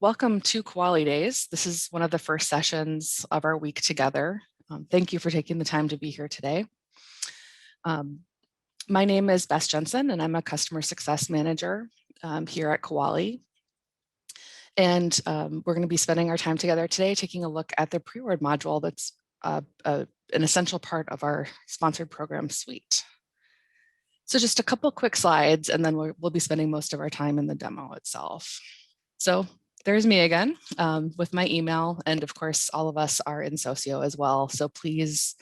Welcome to Koali Days. This is one of the first sessions of our week together. Thank you for taking the time to be here today. My name is Bess Jensen, and I'm a customer success manager here at Koali. And we're going to be spending our time together today taking a look at the pre-award module that's an essential part of our sponsored program suite. So just a couple quick slides, and then we'll be spending most of our time in the demo itself. So there's me again with my email. And of course, all of us are in Socio as well. So please,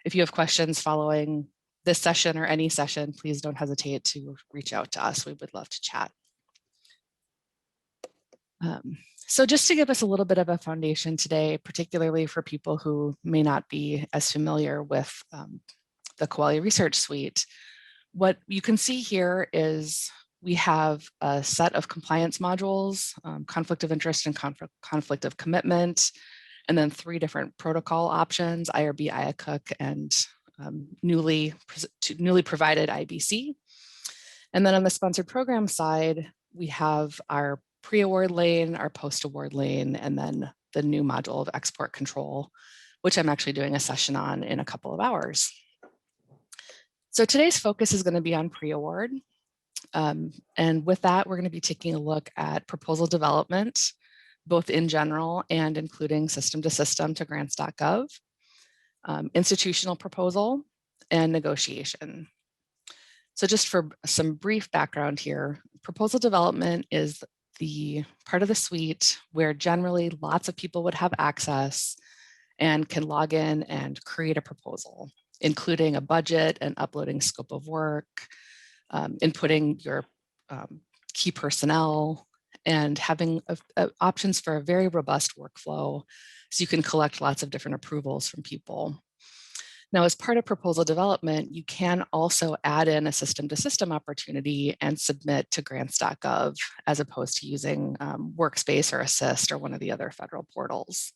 if you have questions following this session or any session, please don't hesitate to reach out to us. We would love to chat. So just to give us a little bit of a foundation today, particularly for people who may not be as familiar with the Koali Research Suite, what you can see here is we have a set of compliance modules, conflict of interest and conflict of commitment, and then 3 different protocol options, IRB, IACUC, and newly provided IBC. And then on the sponsored program side, we have our pre-award lane, our post-award lane, and then the new module of export control, which I'm actually doing a session on in a couple of hours. So today's focus is going to be on pre-award. And with that, we're going to be taking a look at proposal development, both in general and including system to system to grants.gov, institutional proposal, and negotiation. So just for some brief background here, proposal development is the part of the suite where generally lots of people would have access and can log in and create a proposal, including a budget and uploading scope of work, inputting your key personnel, and having options for a very robust workflow so you can collect lots of different approvals from people. Now, as part of proposal development, you can also add in a system-to-system opportunity and submit to grants.gov as opposed to using Workspace or Assist or one of the other federal portals.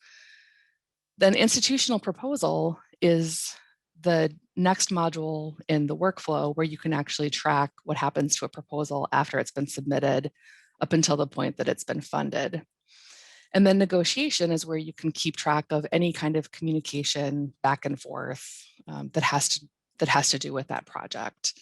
Then institutional proposal is the next module in the workflow where you can actually track what happens to a proposal after it's been submitted up until the point that it's been funded. And then negotiation is where you can keep track of any kind of communication back and forth that has to do with that project.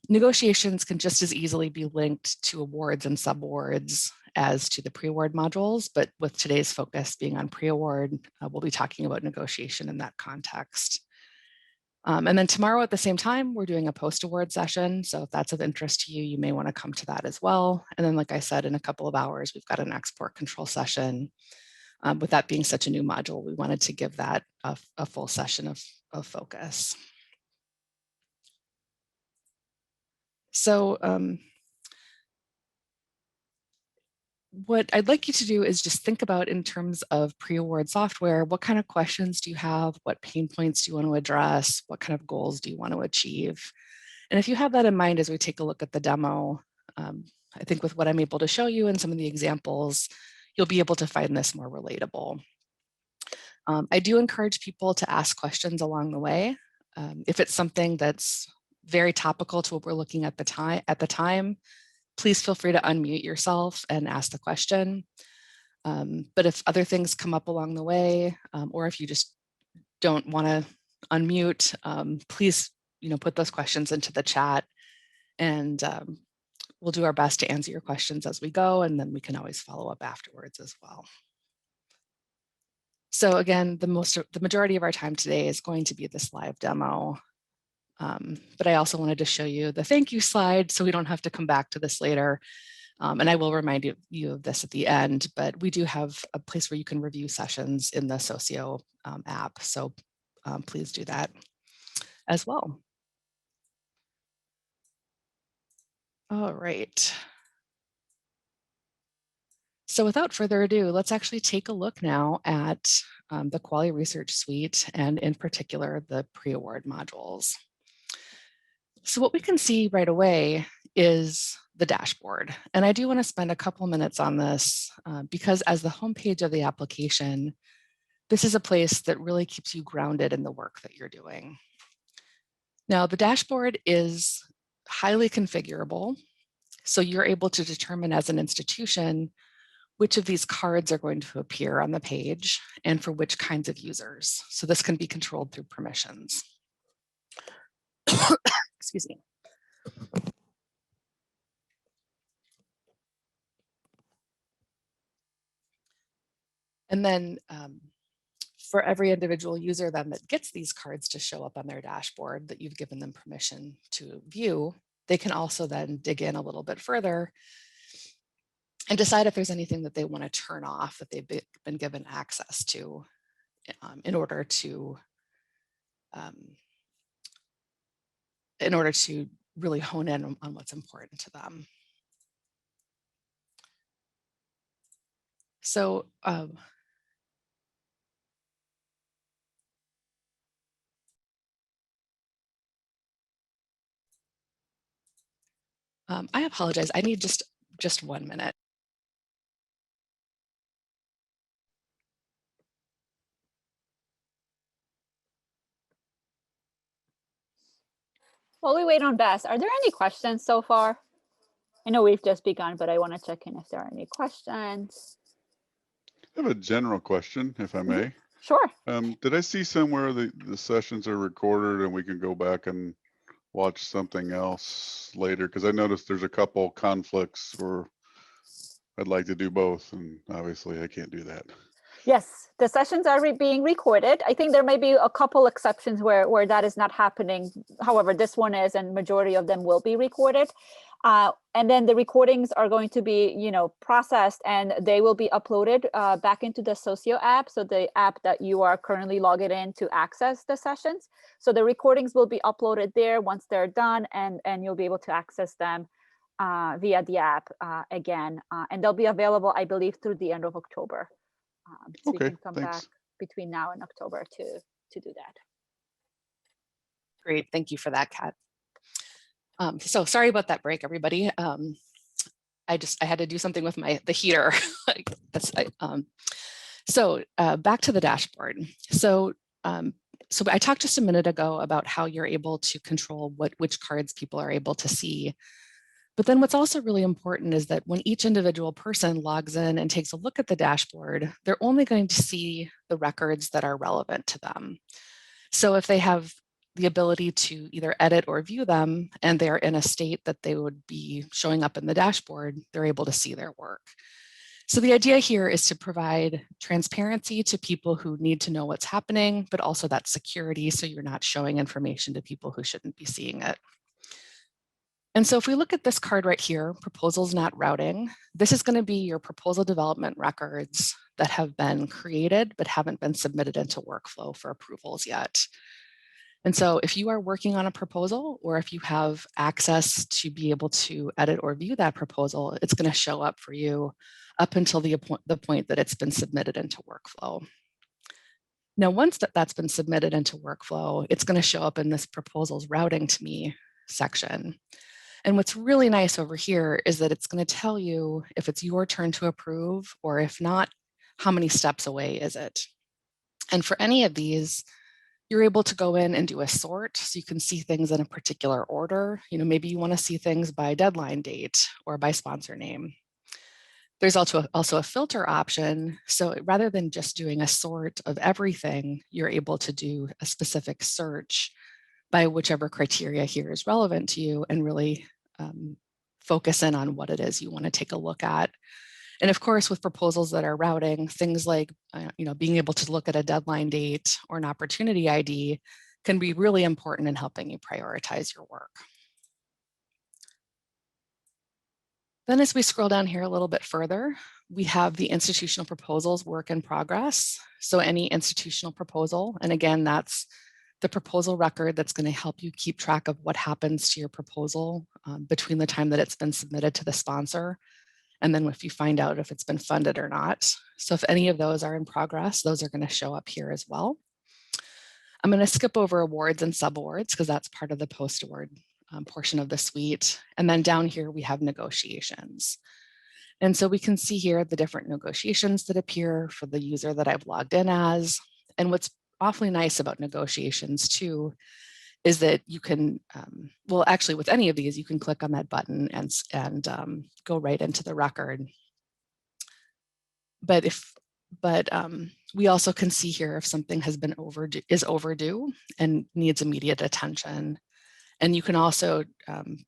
Negotiations can just as easily be linked to awards and subawards as to the pre-award modules, but with today's focus being on pre-award, we'll be talking about negotiation in that context. And then tomorrow at the same time, we're doing a post-award session. So if that's of interest to you, you may want to come to that as well. And then, like I said, in a couple of hours, we've got an export control session. With that being such a new module, we wanted to give that a full session of focus. So what I'd like you to do is just think about in terms of pre-award software, what kind of questions do you have? What pain points do you want to address? What kind of goals do you want to achieve? And if you have that in mind as we take a look at the demo, I think with what I'm able to show you and some of the examples, you'll be able to find this more relatable. I do encourage people to ask questions along the way. If it's something that's very topical to what we're looking at the time, please feel free to unmute yourself and ask the question. But if other things come up along the way, or if you just don't want to unmute, please put those questions into the chat, and we'll do our best to answer your questions as we go, and then we can always follow up afterwards as well. So again, the majority of our time today is going to be this live demo. But I also wanted to show you the thank you slide so we don't have to come back to this later. And I will remind you of this at the end, but we do have a place where you can review sessions in the Socio app. So please do that as well. All right. So without further ado, let's actually take a look now at the Koali Research Suite, and in particular, the pre-award modules. So what we can see right away is the dashboard. And I do want to spend a couple minutes on this because as the homepage of the application, this is a place that really keeps you grounded in the work that you're doing. Now, the dashboard is highly configurable. So you're able to determine as an institution which of these cards are going to appear on the page and for which kinds of users. So this can be controlled through permissions. Excuse me. And then for every individual user then that gets these cards to show up on their dashboard that you've given them permission to view, they can also then dig in a little bit further and decide if there's anything that they want to turn off that they've been given access to in order to really hone in on what's important to them. So I apologize. I need just 1 minute. While we wait on Bess, are there any questions so far? I know we've just begun, but I want to check in if there are any questions. I have a general question, if I may. Sure. Did I see somewhere the sessions are recorded and we can go back and watch something else later? Because I noticed there's a couple conflicts where I'd like to do both, and obviously I can't do that. Yes, the sessions are being recorded. I think there may be a couple exceptions where that is not happening. However, this one is, and majority of them will be recorded. And then the recordings are going to be, processed, and they will be uploaded back into the Socio app. So the app that you are currently logged in to access the sessions. So the recordings will be uploaded there once they're done, and you'll be able to access them via the app again. And they'll be available, I believe, through the end of October. So Okay, you can come thanks. back between now and October to do that. Great, thank you for that, Kat. So sorry about that break, everybody. I had to do something with the heater. So back to the dashboard. So I talked just a minute ago about how you're able to control which cards people are able to see. But then what's also really important is that when each individual person logs in and takes a look at the dashboard, they're only going to see the records that are relevant to them. So if they have the ability to either edit or view them, and they're in a state that they would be showing up in the dashboard, they're able to see their work. So the idea here is to provide transparency to people who need to know what's happening, but also that security so you're not showing information to people who shouldn't be seeing it. And so if we look at this card right here, proposals not routing, this is going to be your proposal development records that have been created but haven't been submitted into workflow for approvals yet. And so if you are working on a proposal, or if you have access to be able to edit or view that proposal, it's going to show up for you up until the point that it's been submitted into workflow. Now, once that's been submitted into workflow, it's going to show up in this proposals routing to me section. And what's really nice over here is that it's going to tell you if it's your turn to approve, or if not, how many steps away is it? And for any of these, you're able to go in and do a sort, so you can see things in a particular order. Maybe you want to see things by deadline date or by sponsor name. There's also a filter option. So rather than just doing a sort of everything, you're able to do a specific search by whichever criteria here is relevant to you, and really focus in on what it is you want to take a look at. And of course, with proposals that are routing, things like being able to look at a deadline date or an opportunity ID can be really important in helping you prioritize your work. Then as we scroll down here a little bit further, we have the institutional proposals work in progress. So any institutional proposal, and again, that's the proposal record that's going to help you keep track of what happens to your proposal between the time that it's been submitted to the sponsor, and then if you find out if it's been funded or not. So if any of those are in progress, those are going to show up here as well. I'm going to skip over awards and subawards because that's part of the post-award portion of the suite. And then down here, we have negotiations. And so we can see here the different negotiations that appear for the user that I've logged in as. And what's awfully nice about negotiations too is that you can, well, actually with any of these, you can click on that button and go right into the record. but we also can see here if something has been overdue and needs immediate attention. And you can also,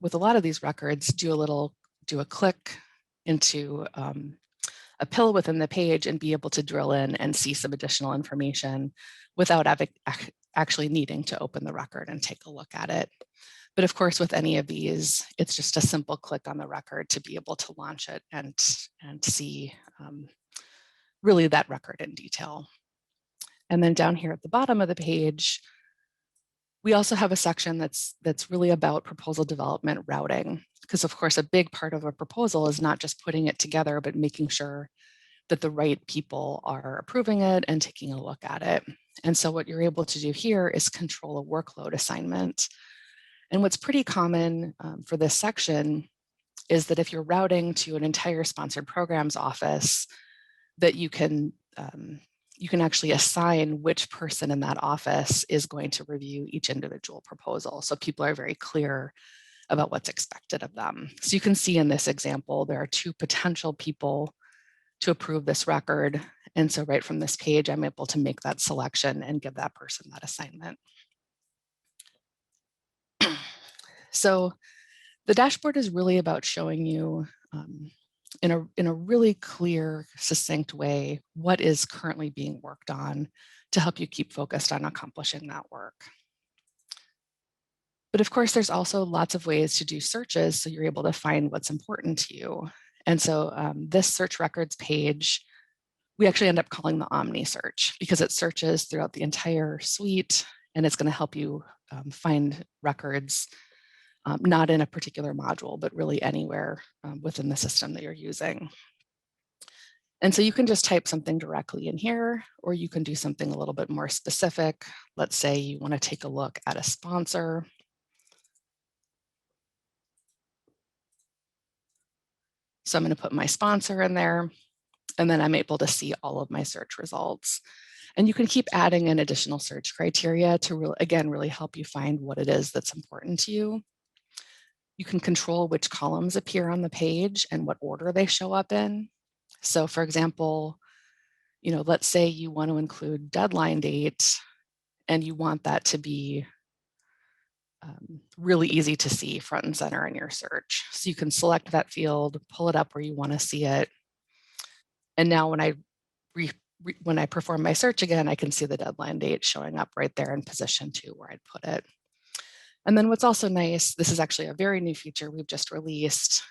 with a lot of these records, do a click into a pill within the page and be able to drill in and see some additional information without actually needing to open the record and take a look at it. But of course, with any of these, it's just a simple click on the record to be able to launch it and see really that record in detail. And then down here at the bottom of the page, we also have a section that's really about proposal development routing, because of course, a big part of a proposal is not just putting it together, but making sure that the right people are approving it and taking a look at it. And so what you're able to do here is control a workload assignment. And what's pretty common for this section is that if you're routing to an entire sponsored programs office, that you can actually assign which person in that office is going to review each individual proposal. So people are very clear about what's expected of them. So you can see in this example, there are 2 potential people to approve this record. And so right from this page, I'm able to make that selection and give that person that assignment. So the dashboard is really about showing you in a really clear, succinct way what is currently being worked on to help you keep focused on accomplishing that work. But of course, there's also lots of ways to do searches so you're able to find what's important to you. And so this search records page, we actually end up calling the Omni search because it searches throughout the entire suite, and it's going to help you find records not in a particular module, but really anywhere within the system that you're using. And so you can just type something directly in here, or you can do something a little bit more specific. Let's say you want to take a look at a sponsor. So I'm going to put my sponsor in there, and then I'm able to see all of my search results. And you can keep adding in additional search criteria to again, really help you find what it is that's important to you. You can control which columns appear on the page and what order they show up in. So for example, let's say you want to include deadline date and you want that to be really easy to see front and center in your search. So you can select that field, pull it up where you want to see it. And now when I perform my search again, I can see the deadline date showing up right there in position 2 where I'd put it. And then what's also nice, this is actually a very new feature we've just released.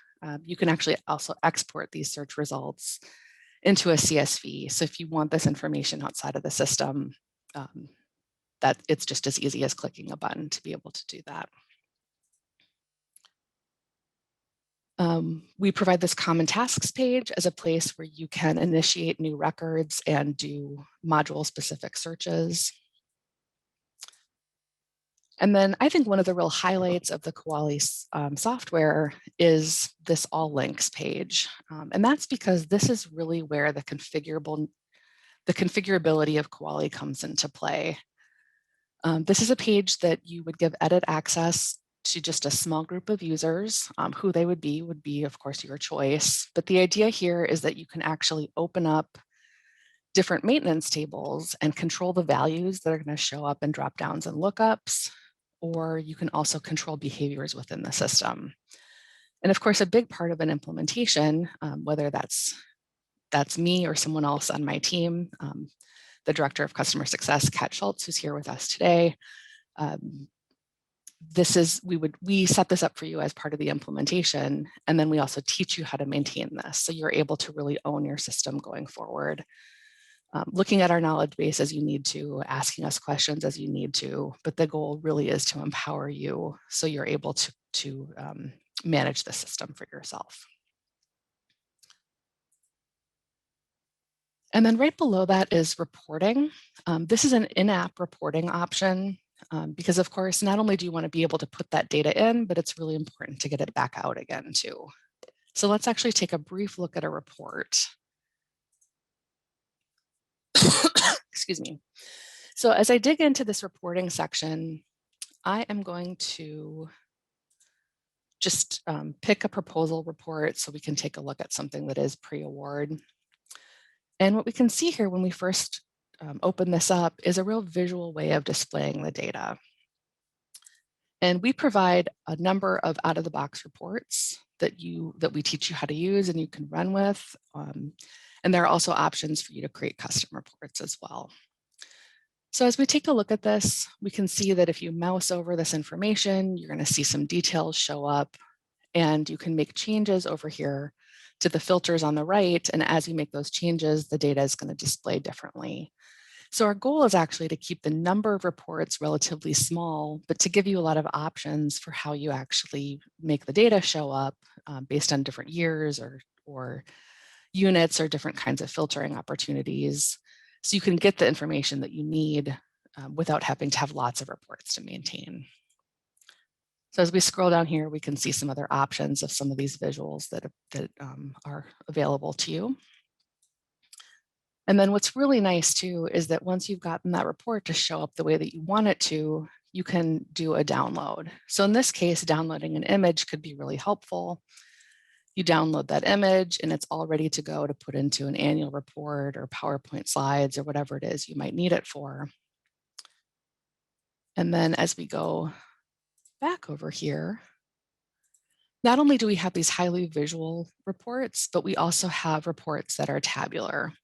You can actually also export these search results into a CSV. So if you want this information outside of the system, that it's just as easy as clicking a button to be able to do that. We provide this common tasks page as a place where you can initiate new records and do module-specific searches. And then I think one of the real highlights of the Koali software is this all links page. And that's because this is really where the configurability of Koali comes into play. This is a page that you would give edit access to just a small group of users. Who they would be, of course, your choice. But the idea here is that you can actually open up different maintenance tables and control the values that are going to show up in dropdowns and lookups, or you can also control behaviors within the system. And of course, a big part of an implementation, whether that's me or someone else on my team, the Director of Customer Success, Kat Schultz, who's here with us today, we set this up for you as part of the implementation, and then we also teach you how to maintain this. So you're able to really own your system going forward. Looking at our knowledge base as you need to, asking us questions as you need to, but the goal really is to empower you so you're able to manage the system for yourself. And then right below that is reporting. This is an in-app reporting option because of course, not only do you want to be able to put that data in, but it's really important to get it back out again too. So let's actually take a brief look at a report. Excuse me. So as I dig into this reporting section, I am going to just pick a proposal report so we can take a look at something that is pre-award. And what we can see here when we first open this up is a real visual way of displaying the data. And we provide a number of out-of-the-box reports that we teach you how to use and you can run with. And there are also options for you to create custom reports as well. So as we take a look at this, we can see that if you mouse over this information, you're going to see some details show up, and you can make changes over here to the filters on the right. And as you make those changes, the data is going to display differently. So our goal is actually to keep the number of reports relatively small, but to give you a lot of options for how you actually make the data show up based on different years or units or different kinds of filtering opportunities. So you can get the information that you need without having to have lots of reports to maintain. So as we scroll down here, we can see some other options of some of these visuals that are available to you. And then what's really nice too is that once you've gotten that report to show up the way that you want it to, you can do a download. So in this case, downloading an image could be really helpful. You download that image and it's all ready to go to put into an annual report or PowerPoint slides or whatever it is you might need it for. And then as we go back over here, not only do we have these highly visual reports, but we also have reports that are tabular.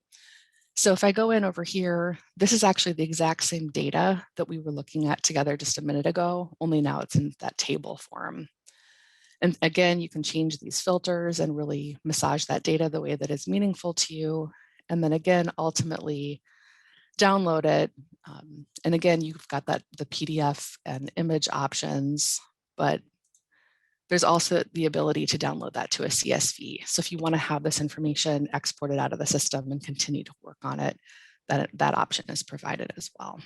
So if I go in over here, this is actually the exact same data that we were looking at together just a minute ago, only now it's in that table form. And again, you can change these filters and really massage that data the way that is meaningful to you. And then again, ultimately download it. And again, you've got the PDF and image options, but there's also the ability to download that to a CSV. So if you want to have this information exported out of the system and continue to work on it, that option is provided as well.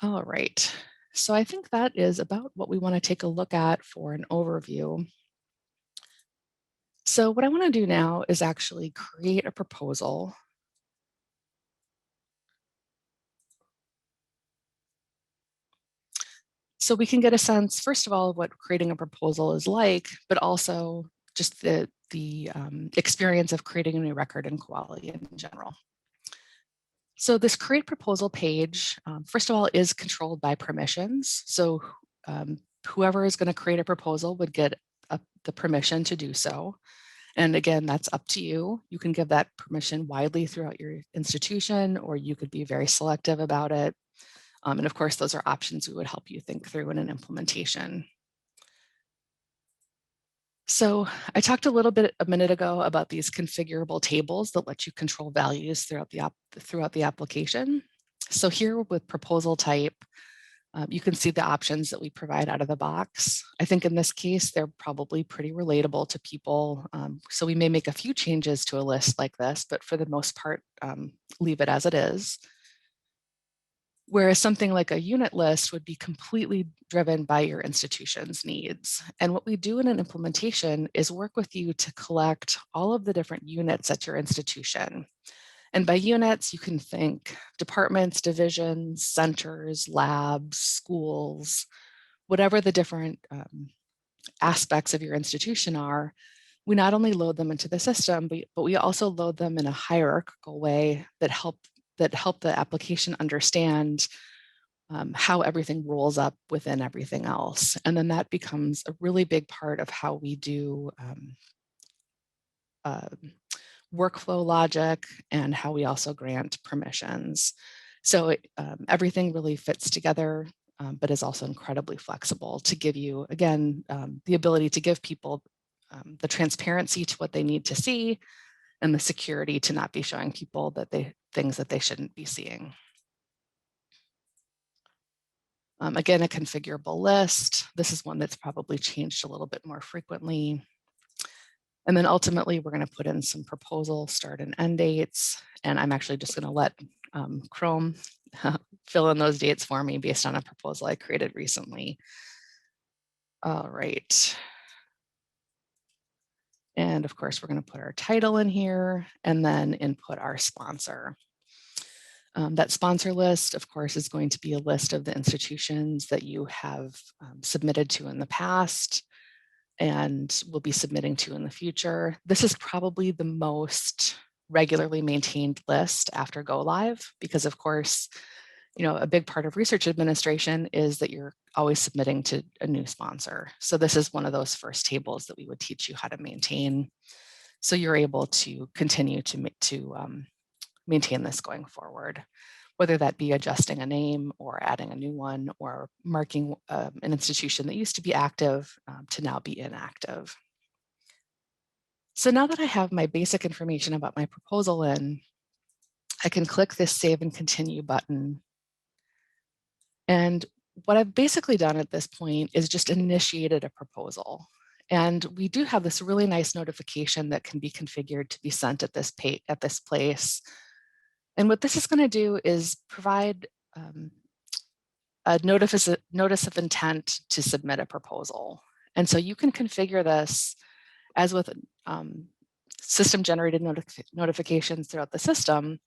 All right. So I think that is about what we want to take a look at for an overview. So what I want to do now is actually create a proposal. So we can get a sense, first of all, of what creating a proposal is like, but also just the experience of creating a new record in Koali in general. So this create proposal page, first of all, is controlled by permissions. So whoever is going to create a proposal would get the permission to do so. And again, that's up to you. You can give that permission widely throughout your institution, or you could be very selective about it. And of course, those are options we would help you think through in an implementation. So I talked a little bit a minute ago about these configurable tables that let you control values throughout the application. So here with proposal type, you can see the options that we provide out of the box. I think in this case, they're probably pretty relatable to people. So we may make a few changes to a list like this, but for the most part, leave it as it is. Whereas something like a unit list would be completely driven by your institution's needs. And what we do in an implementation is work with you to collect all of the different units at your institution. And by units, you can think departments, divisions, centers, labs, schools, whatever the different aspects of your institution are. We not only load them into the system, but we also load them in a hierarchical way that help the application understand how everything rolls up within everything else. And then that becomes a really big part of how we do workflow logic and how we also grant permissions. So everything really fits together, but is also incredibly flexible to give you, again, the ability to give people the transparency to what they need to see and the security to not be showing people things that they shouldn't be seeing. Again, a configurable list. This is one that's probably changed a little bit more frequently. And then ultimately, we're going to put in some proposal start and end dates. And I'm actually just going to let Chrome fill in those dates for me based on a proposal I created recently. All right. And of course, we're going to put our title in here and then input our sponsor. That sponsor list, of course, is going to be a list of the institutions that you have submitted to in the past. and we'll be submitting to in the future. This is probably the most regularly maintained list after go live, because of course, a big part of research administration is that you're always submitting to a new sponsor. So this is one of those first tables that we would teach you how to maintain. So you're able to continue to maintain this going forward, whether that be adjusting a name or adding a new one or marking an institution that used to be active to now be inactive. So now that I have my basic information about my proposal in, I can click this Save and Continue button. And what I've basically done at this point is just initiated a proposal. And we do have this really nice notification that can be configured to be sent at this place. And what this is going to do is provide a notice of intent to submit a proposal. And so you can configure this as with system generated notifications throughout the system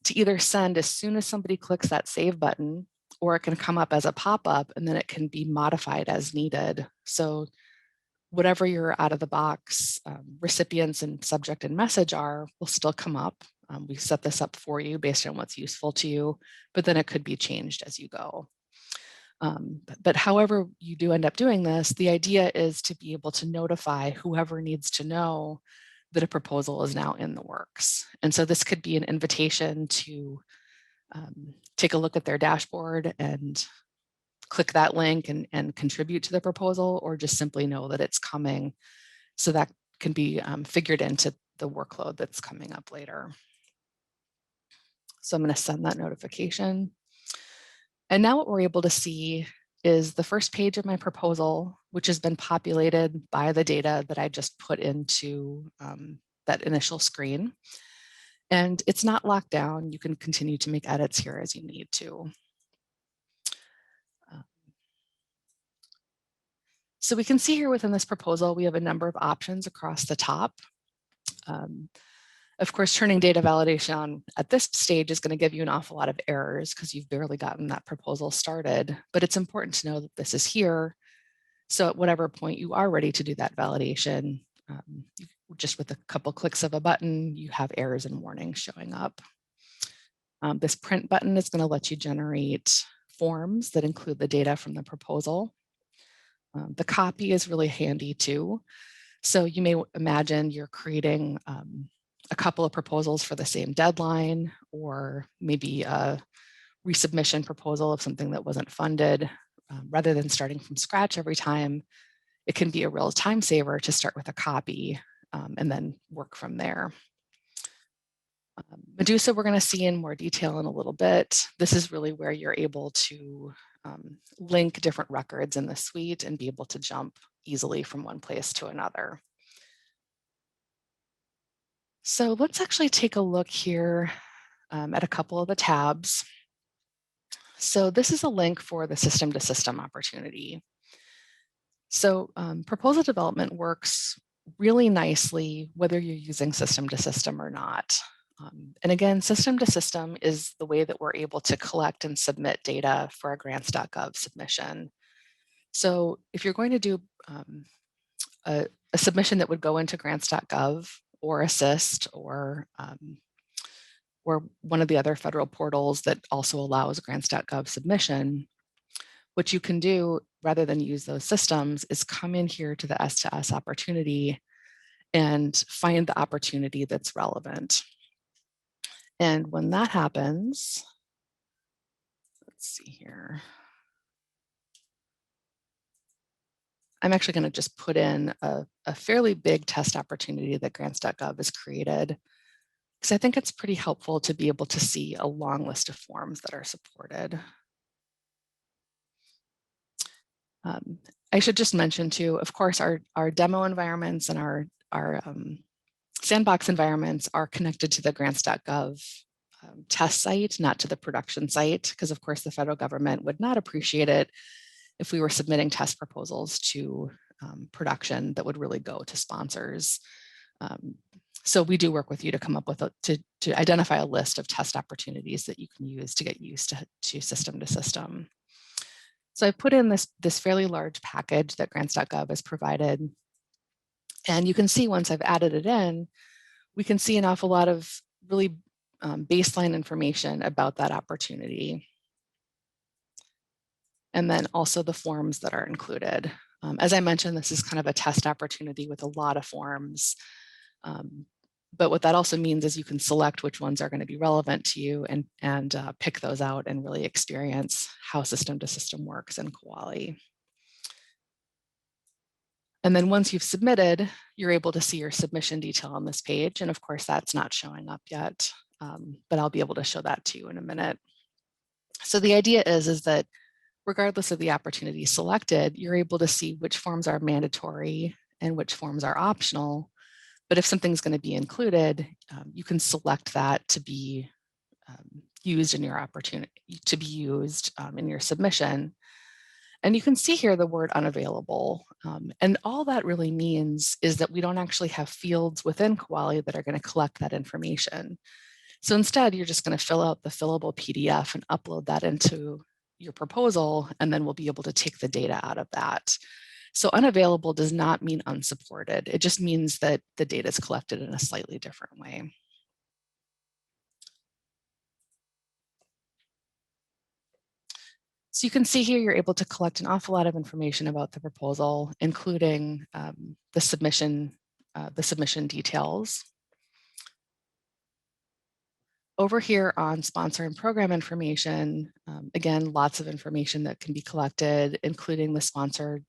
to either send as soon as somebody clicks that save button, or it can come up as a pop-up and then it can be modified as needed. So whatever your out of the box recipients and subject and message are will still come up. We set this up for you based on what's useful to you, but then it could be changed as you go. But however you do end up doing this, the idea is to be able to notify whoever needs to know that a proposal is now in the works. And so this could be an invitation to take a look at their dashboard and click that link and contribute to the proposal, or just simply know that it's coming. So that can be figured into the workload that's coming up later. So I'm going to send that notification. And now what we're able to see is the first page of my proposal, which has been populated by the data that I just put into that initial screen. And it's not locked down. You can continue to make edits here as you need to. So we can see here within this proposal, we have a number of options across the top. Of course, turning data validation on at this stage is going to give you an awful lot of errors because you've barely gotten that proposal started, but it's important to know that this is here. So at whatever point you are ready to do that validation, just with a couple clicks of a button, you have errors and warnings showing up. This print button is going to let you generate forms that include the data from the proposal. The copy is really handy too. So you may imagine you're creating a couple of proposals for the same deadline, or maybe a resubmission proposal of something that wasn't funded. Rather than starting from scratch every time, it can be a real time saver to start with a copy and then work from there. Medusa, we're going to see in more detail in a little bit. This is really where you're able to link different records in the suite and be able to jump easily from one place to another. So let's actually take a look here at a couple of the tabs. So this is a link for the system to system opportunity. So proposal development works really nicely whether you're using system to system or not. And again, system to system is the way that we're able to collect and submit data for a grants.gov submission. So if you're going to do a submission that would go into grants.gov or Assist or one of the other federal portals that also allows grants.gov submission, what you can do rather than use those systems is come in here to the S2S opportunity and find the opportunity that's relevant. And when that happens, let's see here. I'm actually going to just put in a fairly big test opportunity that grants.gov has created, because I think it's pretty helpful to be able to see a long list of forms that are supported. I should just mention too, of course, our demo environments and our sandbox environments are connected to the grants.gov test site, not to the production site, because of course the federal government would not appreciate it if we were submitting test proposals to production that would really go to sponsors. So we do work with you to come up with to identify a list of test opportunities that you can use to get used to system to system. So I put in this fairly large package that grants.gov has provided. And you can see once I've added it in, we can see an awful lot of really baseline information about that opportunity. And then also the forms that are included. As I mentioned, this is kind of a test opportunity with a lot of forms. But what that also means is you can select which ones are going to be relevant to you and pick those out and really experience how system to system works in Koali. And then once you've submitted, you're able to see your submission detail on this page. And of course, that's not showing up yet, but I'll be able to show that to you in a minute. So the idea is that regardless of the opportunity selected, you're able to see which forms are mandatory and which forms are optional. But if something's going to be included, you can select that to be used in your opportunity, to be used in your submission. And you can see here the word unavailable. And all that really means is that we don't actually have fields within Koali that are going to collect that information. So instead, you're just going to fill out the fillable PDF and upload that into your proposal, and then we'll be able to take the data out of that. So unavailable does not mean unsupported. It just means that the data is collected in a slightly different way. So you can see here, you're able to collect an awful lot of information about the proposal, including the submission details. Over here on sponsor and program information, again, lots of information that can be collected, including the sponsor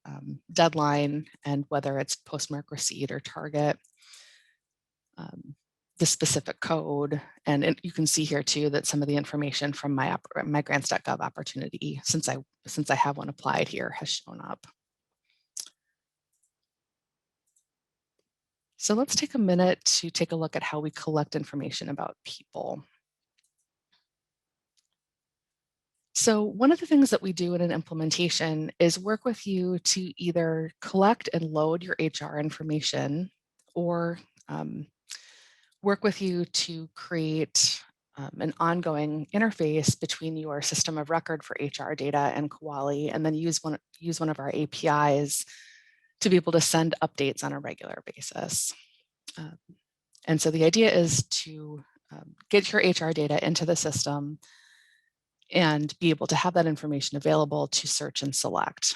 deadline and whether it's postmark receipt or target, the specific code. And you can see here too that some of the information from my grants.gov opportunity, since I have one applied here, has shown up. So let's take a minute to take a look at how we collect information about people. So one of the things that we do in an implementation is work with you to either collect and load your HR information, or work with you to create an ongoing interface between your system of record for HR data and Koali, and then use one of our APIs to be able to send updates on a regular basis. And so the idea is to get your HR data into the system and be able to have that information available to search and select.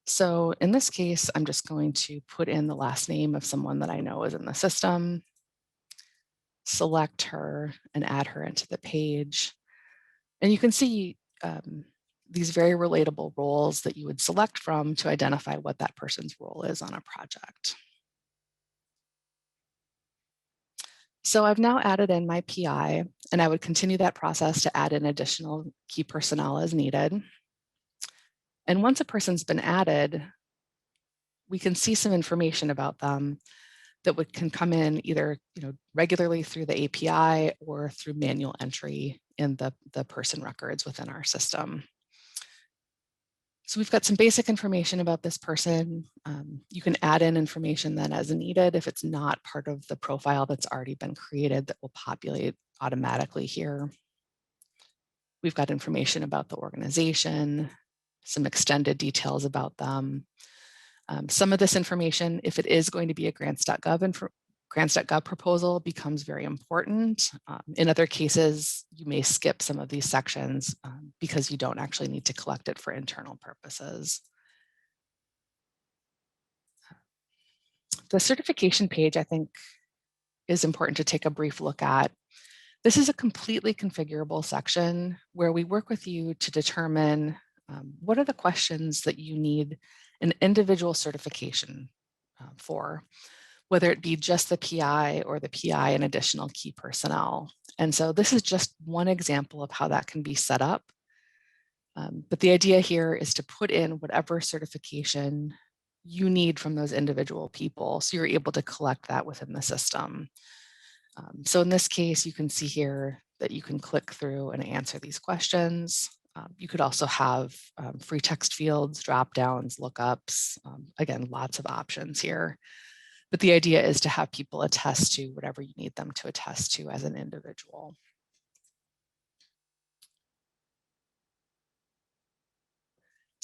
So in this case, I'm just going to put in the last name of someone that I know is in the system, select her and add her into the page. And you can see these very relatable roles that you would select from to identify what that person's role is on a project. So I've now added in my PI, and I would continue that process to add in additional key personnel as needed. And once a person's been added, we can see some information about them that can come in either regularly through the API or through manual entry in the person records within our system. So we've got some basic information about this person. You can add in information then as needed if it's not part of the profile that's already been created that will populate automatically here. We've got information about the organization, some extended details about them. Some of this information, if it is going to be a grants.gov proposal, becomes very important. In other cases, you may skip some of these sections because you don't actually need to collect it for internal purposes. The certification page, I think, is important to take a brief look at. This is a completely configurable section where we work with you to determine what are the questions that you need an individual certification for, whether it be just the PI or the PI and additional key personnel. And so this is just one example of how that can be set up. But the idea here is to put in whatever certification you need from those individual people, so you're able to collect that within the system. So in this case, you can see here that you can click through and answer these questions. You could also have free text fields, drop downs, lookups. Again, lots of options here. But the idea is to have people attest to whatever you need them to attest to as an individual.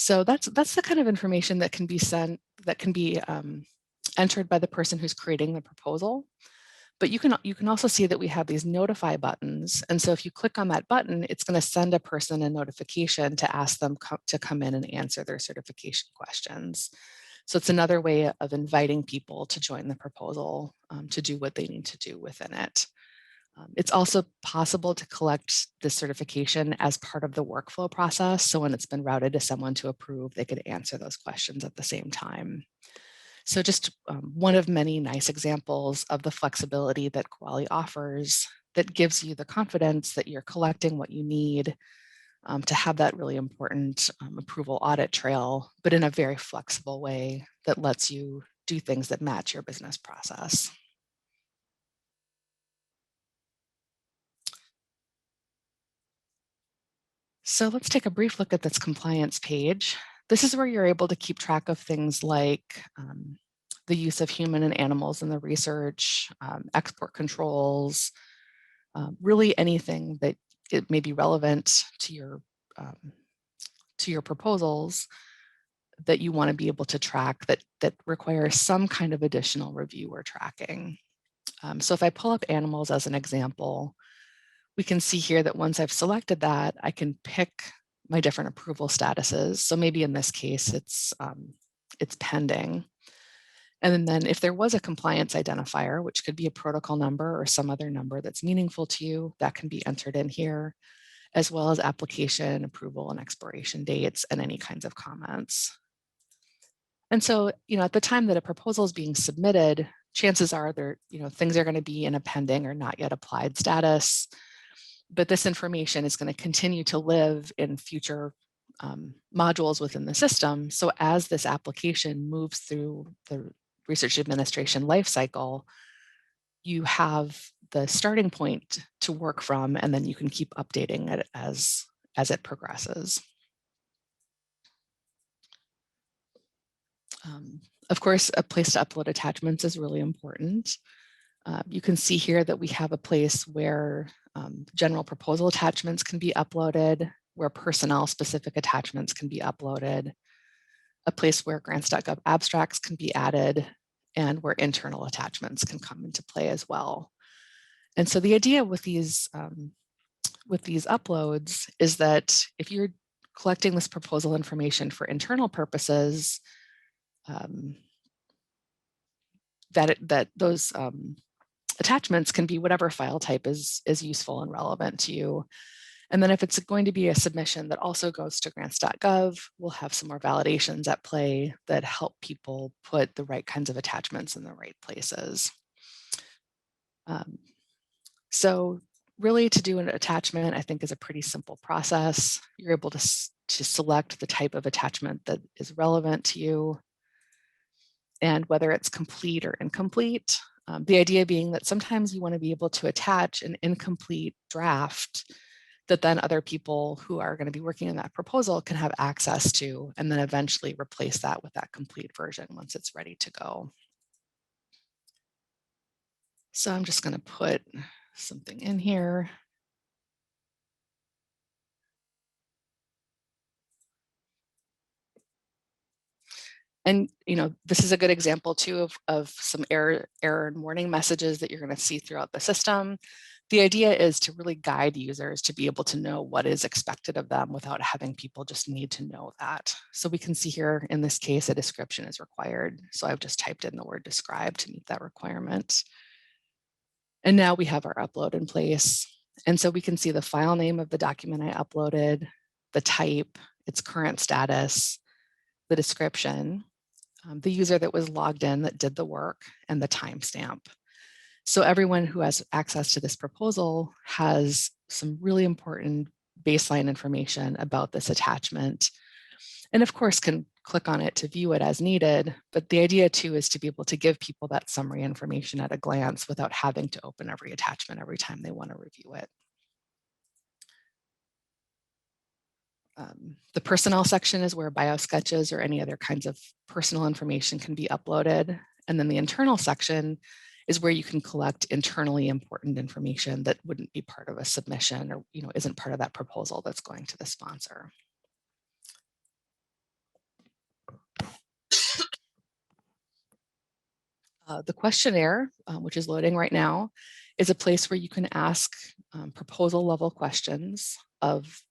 So that's the kind of information that can be sent, that can be entered by the person who's creating the proposal. But you can also see that we have these notify buttons. And so if you click on that button, it's going to send a person a notification to ask them to come in and answer their certification questions. So it's another way of inviting people to join the proposal to do what they need to do within it. It's also possible to collect this certification as part of the workflow process. So when it's been routed to someone to approve, they could answer those questions at the same time. So just one of many nice examples of the flexibility that Kuali offers that gives you the confidence that you're collecting what you need to have that really important approval audit trail, but in a very flexible way that lets you do things that match your business process. So let's take a brief look at this compliance page. This is where you're able to keep track of things like the use of human and animals in the research, export controls, really anything that it may be relevant to your proposals that you want to be able to track that requires some kind of additional review or tracking. So if I pull up animals as an example, we can see here that once I've selected that, I can pick my different approval statuses. So maybe in this case, it's pending. And then if there was a compliance identifier, which could be a protocol number or some other number that's meaningful to you, that can be entered in here, as well as application, approval, and expiration dates, and any kinds of comments. And so, at the time that a proposal is being submitted, chances are things are going to be in a pending or not yet applied status. But this information is going to continue to live in future modules within the system. So as this application moves through the research administration lifecycle, you have the starting point to work from, and then you can keep updating it as it progresses. Of course, a place to upload attachments is really important. You can see here that we have a place where general proposal attachments can be uploaded, where personnel specific attachments can be uploaded, a place where grants.gov abstracts can be added, and where internal attachments can come into play as well. And so the idea with these uploads is that if you're collecting this proposal information for internal purposes, that those attachments can be whatever file type is useful and relevant to you. And then if it's going to be a submission that also goes to grants.gov, we'll have some more validations at play that help people put the right kinds of attachments in the right places. So really, to do an attachment, I think, is a pretty simple process. You're able to select the type of attachment that is relevant to you, and whether it's complete or incomplete. The idea being that sometimes you want to be able to attach an incomplete draft that then other people who are going to be working on that proposal can have access to, and then eventually replace that with that complete version once it's ready to go. So I'm just going to put something in here. And this is a good example too of some error and warning messages that you're going to see throughout the system. The idea is to really guide users to be able to know what is expected of them without having people just need to know that. So we can see here in this case, a description is required. So I've just typed in the word describe to meet that requirement. And now we have our upload in place. And so we can see the file name of the document I uploaded, the type, its current status, the description, the user that was logged in that did the work, and the timestamp. So everyone who has access to this proposal has some really important baseline information about this attachment, and of course can click on it to view it as needed. But the idea too is to be able to give people that summary information at a glance without having to open every attachment every time they want to review it. The personnel section is where bio sketches or any other kinds of personal information can be uploaded. And then the internal section is where you can collect internally important information that wouldn't be part of a submission or isn't part of that proposal that's going to the sponsor. The questionnaire, which is loading right now, is a place where you can ask proposal level questions of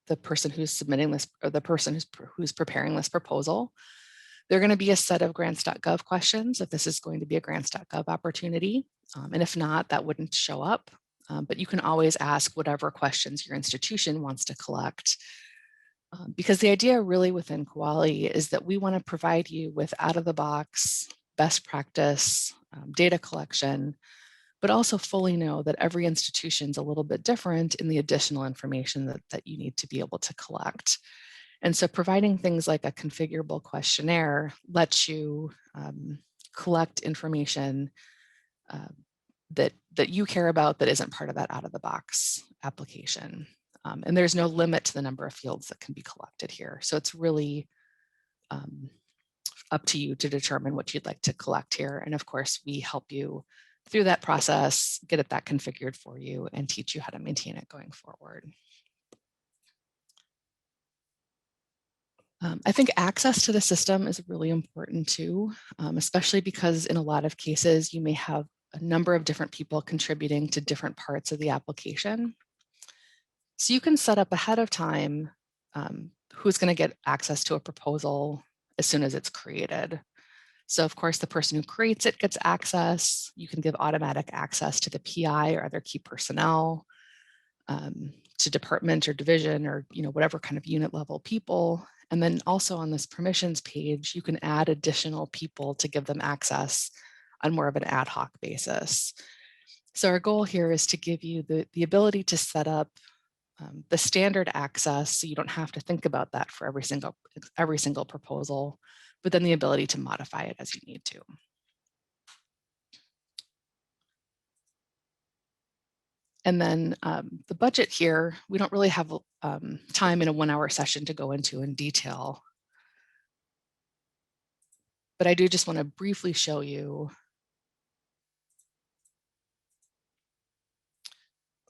the person who's submitting this, or the person who's preparing this proposal. They're going to be a set of grants.gov questions if this is going to be a grants.gov opportunity. And if not, that wouldn't show up. But you can always ask whatever questions your institution wants to collect. Because the idea really within Kuali is that we want to provide you with out-of-the-box best practice data collection, but also fully know that every institution is a little bit different in the additional information that you need to be able to collect. And so providing things like a configurable questionnaire lets you collect information that you care about that isn't part of that out-of-the-box application. And there's no limit to the number of fields that can be collected here. So it's really up to you to determine what you'd like to collect here. And of course, we help you through that process, get it that configured for you, and teach you how to maintain it going forward. I think access to the system is really important too, especially because in a lot of cases, you may have a number of different people contributing to different parts of the application. So you can set up ahead of time who's going to get access to a proposal as soon as it's created. So of course, the person who creates it gets access. You can give automatic access to the PI or other key personnel, to department or division or whatever kind of unit level people. And then also on this permissions page, you can add additional people to give them access on more of an ad hoc basis. So our goal here is to give you the ability to set up the standard access, so you don't have to think about that for every single proposal, but then the ability to modify it as you need to. And then the budget here, we don't really have time in a 1-hour session to go into in detail. But I do just want to briefly show you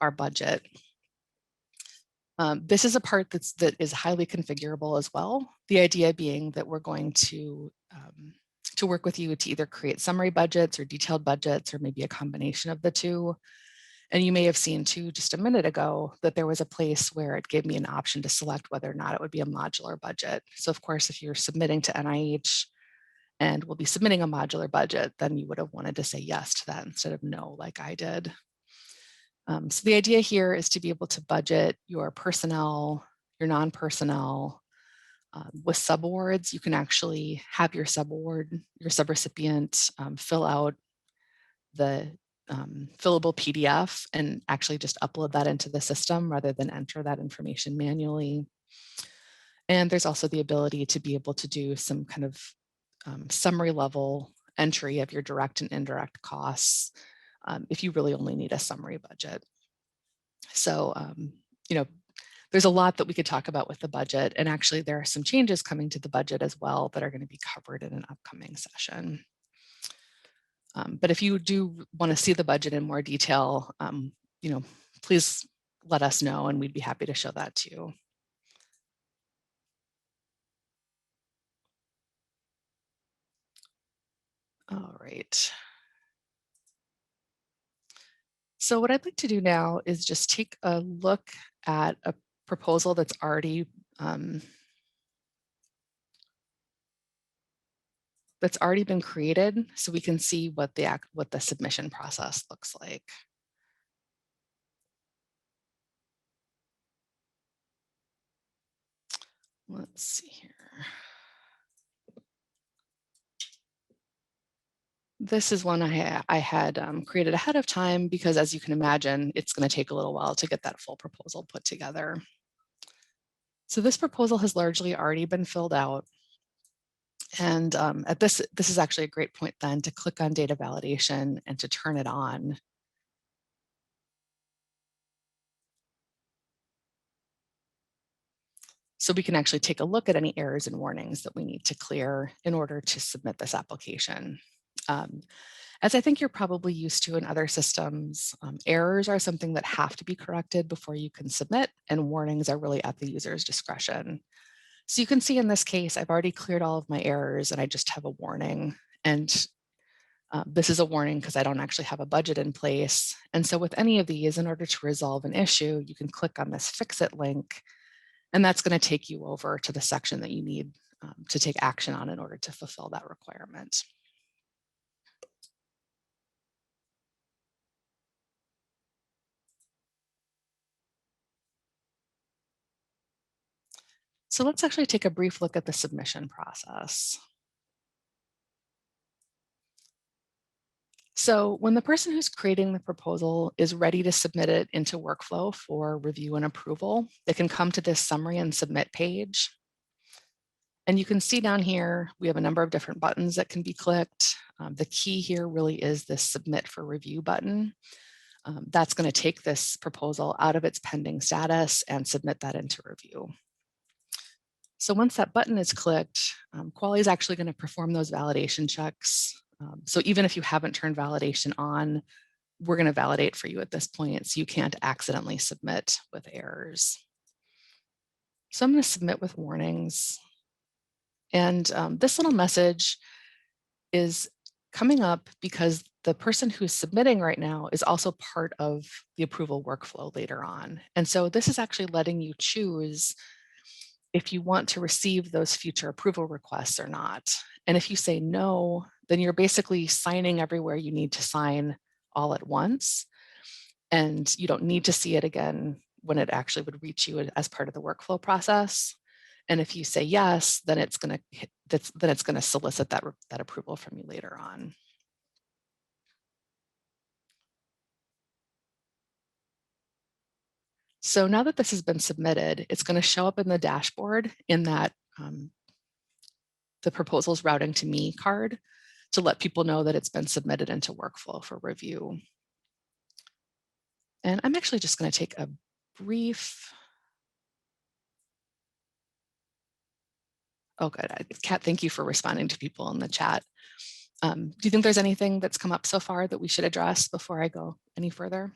our budget. This is a part that is highly configurable as well. The idea being that we're going to work with you to either create summary budgets or detailed budgets, or maybe a combination of the two. And you may have seen too, just a minute ago, that there was a place where it gave me an option to select whether or not it would be a modular budget. So of course, if you're submitting to NIH and will be submitting a modular budget, then you would have wanted to say yes to that instead of no, like I did. So the idea here is to be able to budget your personnel, your non-personnel. With subawards, you can actually have your subaward, your subrecipient fill out the fillable PDF and actually just upload that into the system rather than enter that information manually. And there's also the ability to be able to do some kind of summary level entry of your direct and indirect costs if you really only need a summary budget. So, there's a lot that we could talk about with the budget, and actually there are some changes coming to the budget as well that are going to be covered in an upcoming session. But if you do want to see the budget in more detail, please let us know and we'd be happy to show that to you. All right. So what I'd like to do now is just take a look at a proposal that's already been created, so we can see what the submission process looks like. Let's see here. This is one I had created ahead of time because, as you can imagine, it's going to take a little while to get that full proposal put together. So this proposal has largely already been filled out. And this is actually a great point then to click on data validation and to turn it on. So we can actually take a look at any errors and warnings that we need to clear in order to submit this application. As I think you're probably used to in other systems, errors are something that have to be corrected before you can submit, and warnings are really at the user's discretion. So you can see in this case, I've already cleared all of my errors and I just have a warning. And This is a warning because I don't actually have a budget in place. And so with any of these, in order to resolve an issue, you can click on this Fix It link, and that's going to take you over to the section that you need to take action on in order to fulfill that requirement. So let's actually take a brief look at the submission process. So when the person who's creating the proposal is ready to submit it into workflow for review and approval, they can come to this summary and submit page. And you can see down here, we have a number of different buttons that can be clicked. The key here really is this submit for review button. That's going to take this proposal out of its pending status and submit that into review. So once that button is clicked, Quali is actually going to perform those validation checks. So even if you haven't turned validation on, we're going to validate for you at this point, so you can't accidentally submit with errors. So I'm going to submit with warnings. And this little message is coming up because the person who's submitting right now is also part of the approval workflow later on. And so this is actually letting you choose if you want to receive those future approval requests or not. And if you say no, then you're basically signing everywhere you need to sign all at once. And you don't need to see it again when it actually would reach you as part of the workflow process. And if you say yes, then it's going to solicit that approval from you later on. So now that this has been submitted, it's going to show up in the dashboard in that the proposal's routing to me card to let people know that it's been submitted into workflow for review. And I'm actually just going to take a brief. Oh, good. Kat, thank you for responding to people in the chat. Do you think there's anything that's come up so far that we should address before I go any further?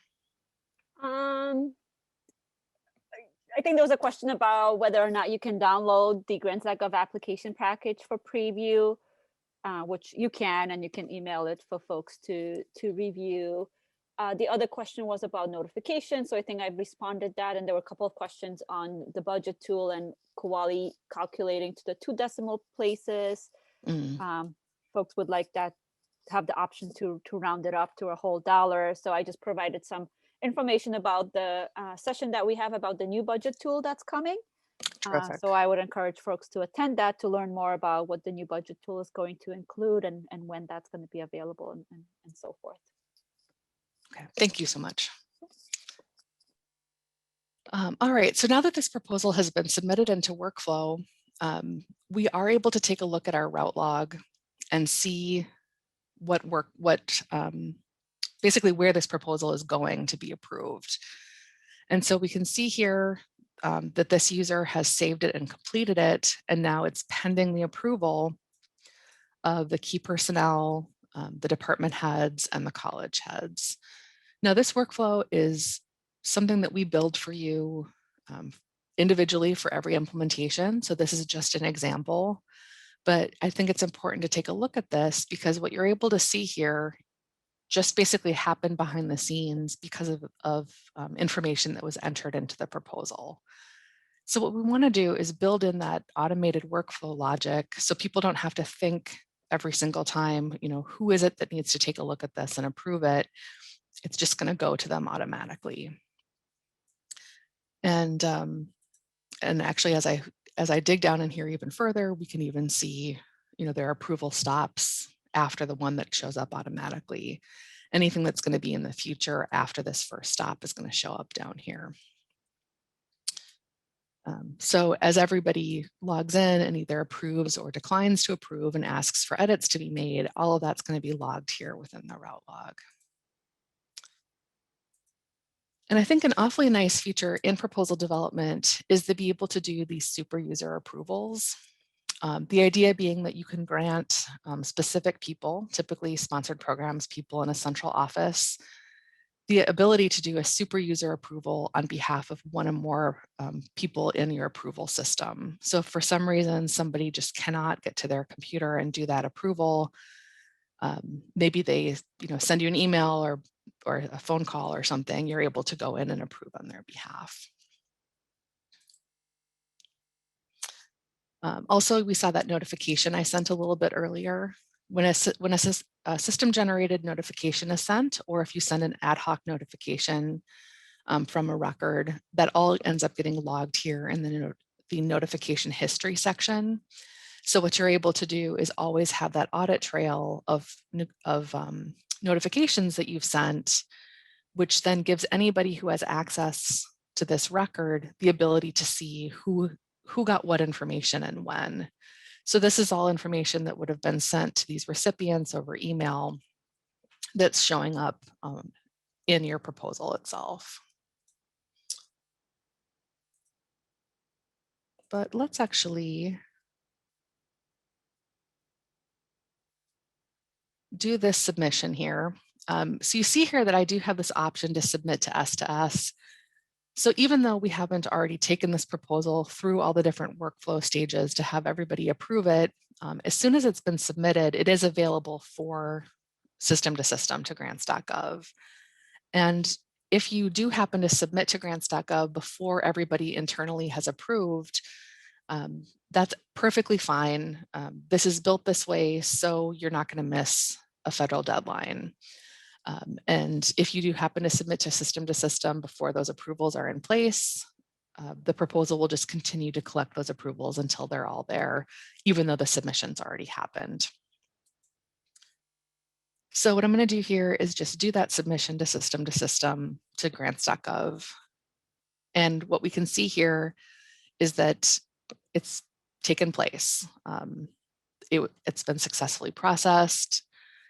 I think there was a question about whether or not you can download the Grants.gov application package for preview, which you can, and you can email it for folks to review. The other question was about notification. So I think I've responded that, and there were a couple of questions on the budget tool and Quali calculating to the 2 decimal places. Folks would like that, have the option to round it up to a whole dollar. So I just provided some information about the session that we have about the new budget tool that's coming. So I would encourage folks to attend that to learn more about what the new budget tool is going to include and when that's going to be available and so forth. Okay, thank you so much. All right, so now that this proposal has been submitted into workflow, we are able to take a look at our route log and see basically where this proposal is going to be approved. And so we can see here that this user has saved it and completed it, and now it's pending the approval of the key personnel, the department heads, and the college heads. Now, this workflow is something that we build for you individually for every implementation. So this is just an example, but I think it's important to take a look at this because what you're able to see here just basically happened behind the scenes because of information that was entered into the proposal. So what we want to do is build in that automated workflow logic so people don't have to think every single time, who is it that needs to take a look at this and approve it? It's just going to go to them automatically. And actually, as I dig down in here even further, we can even see, their approval stops after the one that shows up automatically. Anything that's going to be in the future after this first stop is going to show up down here. So as everybody logs in and either approves or declines to approve and asks for edits to be made, all of that's going to be logged here within the route log. And I think an awfully nice feature in proposal development is to be able to do these super user approvals. The idea being that you can grant specific people, typically sponsored programs people in a central office, the ability to do a super user approval on behalf of one or more people in your approval system. So if for some reason somebody just cannot get to their computer and do that approval, Maybe they send you an email or a phone call or something, you're able to go in and approve on their behalf. Also, we saw that notification I sent a little bit earlier. When a system generated notification is sent, or if you send an ad hoc notification from a record, that all ends up getting logged here in the notification history section. So what you're able to do is always have that audit trail of notifications that you've sent, which then gives anybody who has access to this record the ability to see who got what information and when. So this is all information that would have been sent to these recipients over email that's showing up in your proposal itself. But let's actually do this submission here. So you see here that I do have this option to submit to S2S. So even though we haven't already taken this proposal through all the different workflow stages to have everybody approve it, as soon as it's been submitted, it is available for system to grants.gov. And if you do happen to submit to grants.gov before everybody internally has approved, that's perfectly fine. This is built this way, so you're not going to miss a federal deadline. And if you do happen to submit to system before those approvals are in place, the proposal will just continue to collect those approvals until they're all there, even though the submission's already happened. So what I'm going to do here is just do that submission to system to grants.gov. And what we can see here is that it's taken place. It's been successfully processed.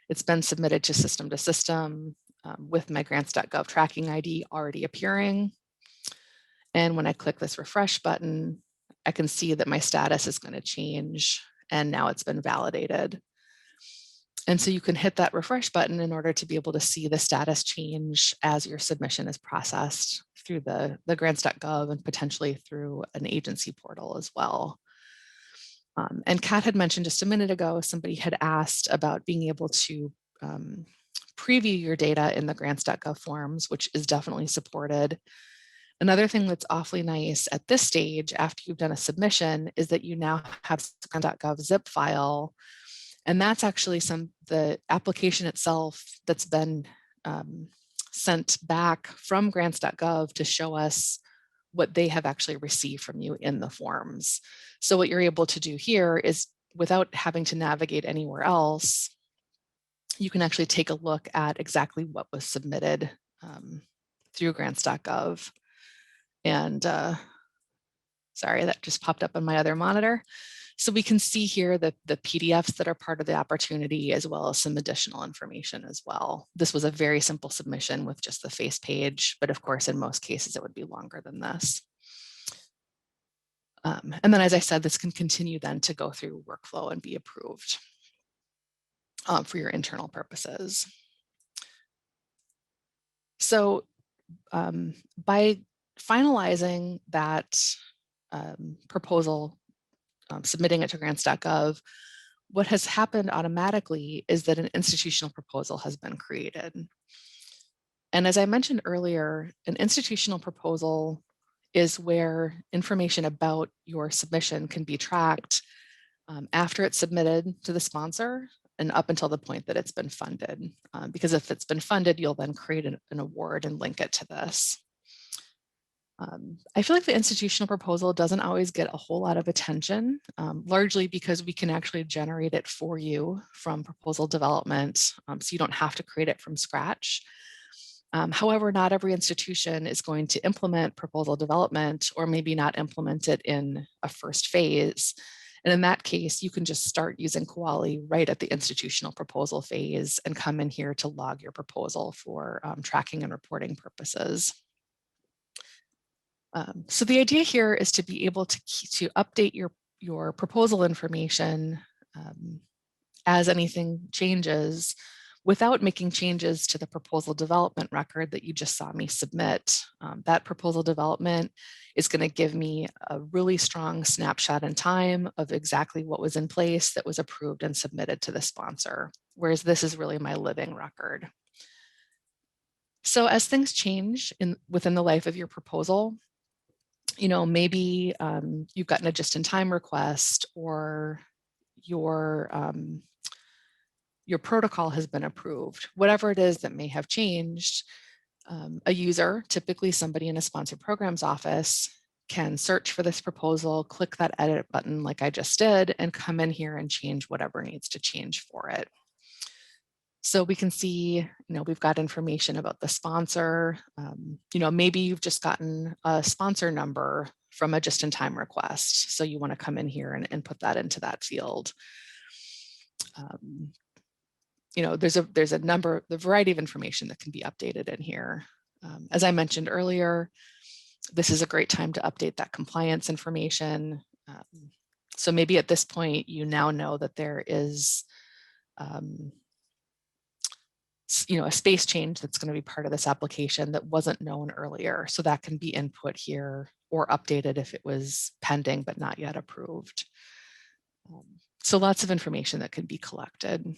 It's been submitted to system with my grants.gov tracking ID already appearing. And when I click this refresh button, I can see that my status is going to change, and now it's been validated. And so you can hit that refresh button in order to be able to see the status change as your submission is processed through the grants.gov and potentially through an agency portal as well. And Kat had mentioned just a minute ago, somebody had asked about being able to preview your data in the grants.gov forms, which is definitely supported. Another thing that's awfully nice at this stage, after you've done a submission, is that you now have grants.gov zip file. And that's actually the application itself that's been sent back from grants.gov to show us what they have actually received from you in the forms. So what you're able to do here is, without having to navigate anywhere else, you can actually take a look at exactly what was submitted through grants.gov. And sorry, that just popped up on my other monitor. So we can see here the PDFs that are part of the opportunity, as well as some additional information as well. This was a very simple submission with just the face page, but of course, in most cases, it would be longer than this. And then, as I said, this can continue then to go through workflow and be approved for your internal purposes. So by finalizing that proposal, submitting it to grants.gov, what has happened automatically is that an institutional proposal has been created. And as I mentioned earlier, an institutional proposal is where information about your submission can be tracked after it's submitted to the sponsor and up until the point that it's been funded. Because if it's been funded, you'll then create an award and link it to this. I feel like the institutional proposal doesn't always get a whole lot of attention, largely because we can actually generate it for you from proposal development, so you don't have to create it from scratch. However, not every institution is going to implement proposal development, or maybe not implement it in a first phase. And in that case, you can just start using Kuali right at the institutional proposal phase and come in here to log your proposal for tracking and reporting purposes. So the idea here is to be able to update your proposal information as anything changes, without making changes to the proposal development record that you just saw me submit. That proposal development is going to give me a really strong snapshot in time of exactly what was in place that was approved and submitted to the sponsor. whereas this is really my living record. So as things change within the life of your proposal, maybe you've gotten a just-in-time request, or your protocol has been approved. Whatever it is that may have changed, a user, typically somebody in a sponsored programs office, can search for this proposal, click that edit button like I just did, and come in here and change whatever needs to change for it. So we can see, we've got information about the sponsor. Maybe you've just gotten a sponsor number from a just-in-time request. So you want to come in here and put that into that field. There's a number, the variety of information that can be updated in here. As I mentioned earlier, this is a great time to update that compliance information. So maybe at this point, you now know that there is a space change that's going to be part of this application that wasn't known earlier. So that can be input here or updated if it was pending but not yet approved. So lots of information that can be collected.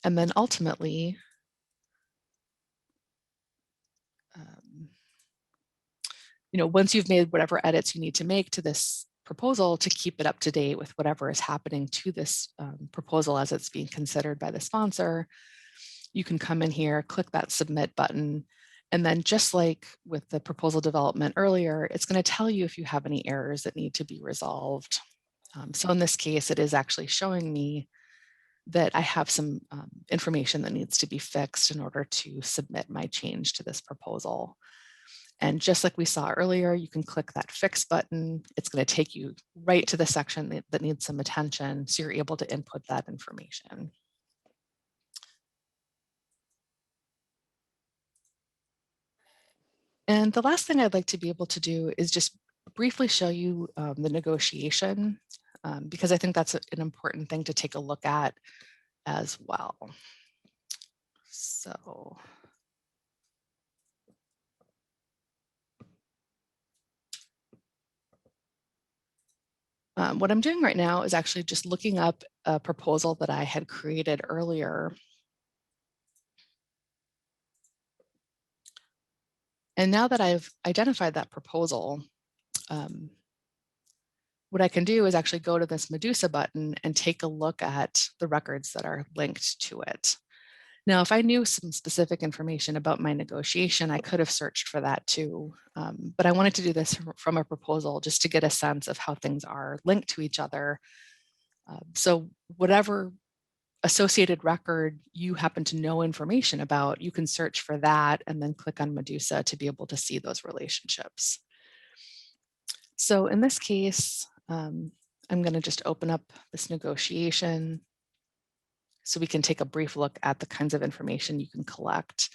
And then ultimately, once you've made whatever edits you need to make to this proposal to keep it up to date with whatever is happening to this proposal as it's being considered by the sponsor, you can come in here, click that submit button, and then just like with the proposal development earlier, it's going to tell you if you have any errors that need to be resolved. So in this case, it is actually showing me that I have some information that needs to be fixed in order to submit my change to this proposal. And just like we saw earlier, you can click that fix button. It's going to take you right to the section that needs some attention, so you're able to input that information. And the last thing I'd like to be able to do is just briefly show you the negotiation, because I think that's an important thing to take a look at as well. So what I'm doing right now is actually just looking up a proposal that I had created earlier. And now that I've identified that proposal, what I can do is actually go to this Medusa button and take a look at the records that are linked to it. Now, if I knew some specific information about my negotiation, I could have searched for that too. But I wanted to do this from a proposal just to get a sense of how things are linked to each other. So whatever associated record you happen to know information about, you can search for that and then click on Medusa to be able to see those relationships. So in this case, I'm going to just open up this negotiation so we can take a brief look at the kinds of information you can collect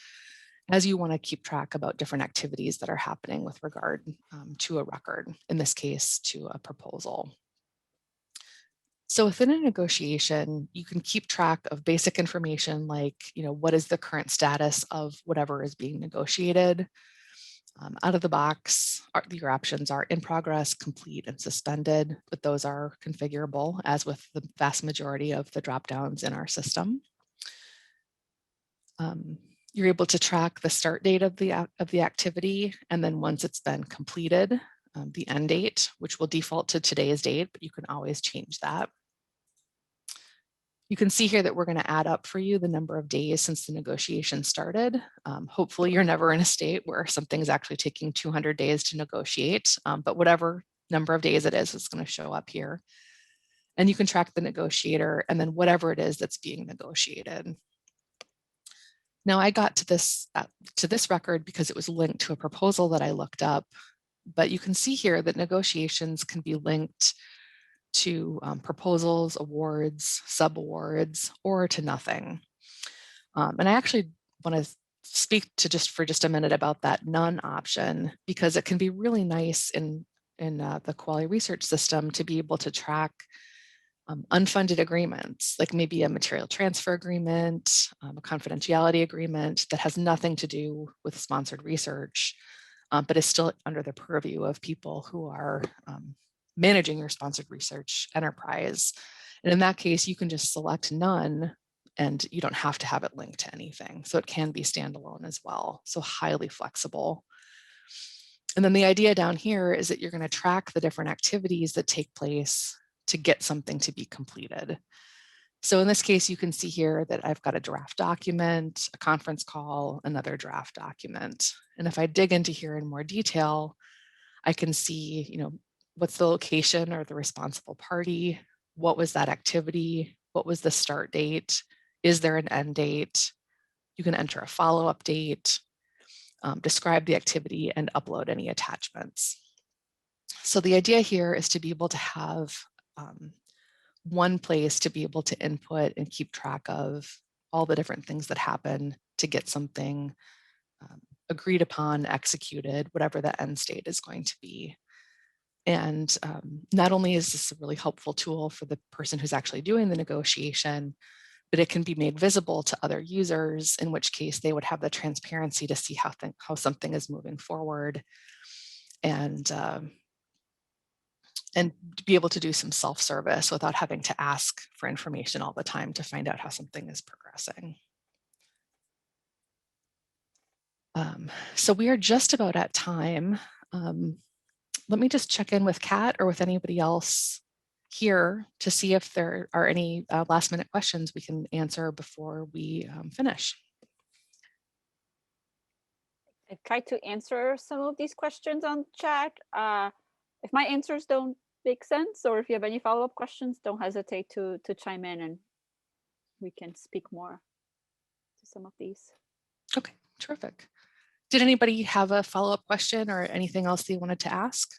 as you want to keep track about different activities that are happening with regard to a record, in this case, to a proposal. So within a negotiation, you can keep track of basic information like, what is the current status of whatever is being negotiated. Out of the box, your options are in progress, complete, and suspended, but those are configurable, as with the vast majority of the dropdowns in our system. You're able to track the start date of the activity, and then once it's been completed, the end date, which will default to today's date, but you can always change that. You can see here that we're going to add up for you the number of days since the negotiation started. Hopefully you're never in a state where something's actually taking 200 days to negotiate, but whatever number of days it is, it's going to show up here. And you can track the negotiator and then whatever it is that's being negotiated. Now I got to this record because it was linked to a proposal that I looked up, but you can see here that negotiations can be linked to proposals, awards, subawards, or to nothing. And I actually want to speak to for just a minute about that none option, because it can be really nice in the quality research system to be able to track unfunded agreements, like maybe a material transfer agreement, a confidentiality agreement that has nothing to do with sponsored research, but is still under the purview of people who are managing your sponsored research enterprise. And in that case, you can just select none and you don't have to have it linked to anything. So it can be standalone as well. So highly flexible. And then the idea down here is that you're going to track the different activities that take place to get something to be completed. So in this case, you can see here that I've got a draft document, a conference call, another draft document. And if I dig into here in more detail, I can see, what's the location or the responsible party? What was that activity? What was the start date? Is there an end date? You can enter a follow-up date, describe the activity, and upload any attachments. So the idea here is to be able to have one place to be able to input and keep track of all the different things that happen to get something agreed upon, executed, whatever the end state is going to be. And not only is this a really helpful tool for the person who's actually doing the negotiation, but it can be made visible to other users, in which case they would have the transparency to see how something is moving forward, and be able to do some self-service without having to ask for information all the time to find out how something is progressing. So we are just about at time. Let me just check in with Kat or with anybody else here to see if there are any last minute questions we can answer before we finish. I tried to answer some of these questions on chat. If my answers don't make sense, or if you have any follow-up questions, don't hesitate to chime in and we can speak more to some of these. Okay, terrific. Did anybody have a follow-up question or anything else they wanted to ask?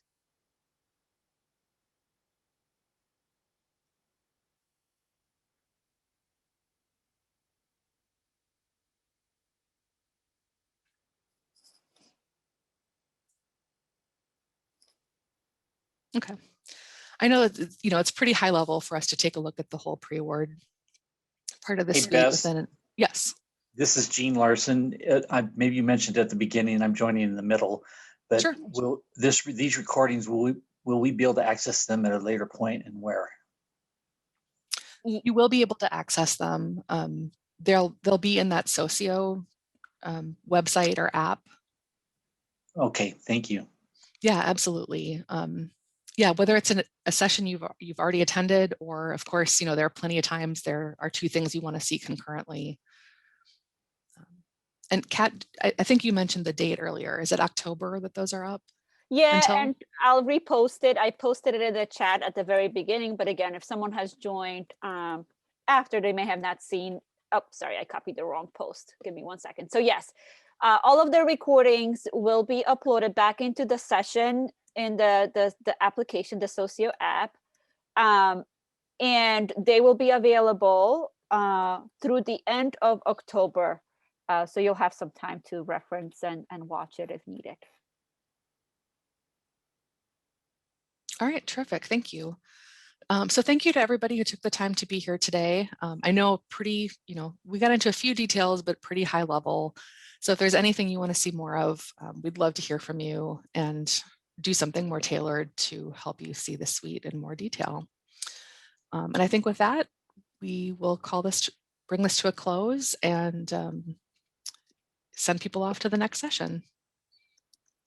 Okay. I know that it's pretty high level for us to take a look at the whole pre-award part of the suite within. Yes. This is Gene Larson. Maybe you mentioned at the beginning, I'm joining in the middle, but Sure. will these recordings, will we be able to access them at a later point, and where? You will be able to access them. They'll be in that Socio website or app. Okay, thank you. Yeah, absolutely. Yeah, whether it's a session you've already attended, or of course, there are plenty of times there are two things you want to see concurrently. And Kat, I think you mentioned the date earlier. Is it October that those are up? Yeah, and I'll repost it. I posted it in the chat at the very beginning, but again, if someone has joined after, they may have not seen. Oh, sorry, I copied the wrong post. Give me 1 second. So yes, all of the recordings will be uploaded back into the session in the application, the Socio app, and they will be available through the end of October. So you'll have some time to reference and watch it if needed. All right, terrific. Thank you. So thank you to everybody who took the time to be here today. I know we got into a few details, but pretty high level. So if there's anything you want to see more of, we'd love to hear from you and do something more tailored to help you see the suite in more detail. And I think with that, we will bring this to a close and send people off to the next session.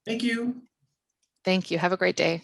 Thank you. Thank you. Have a great day.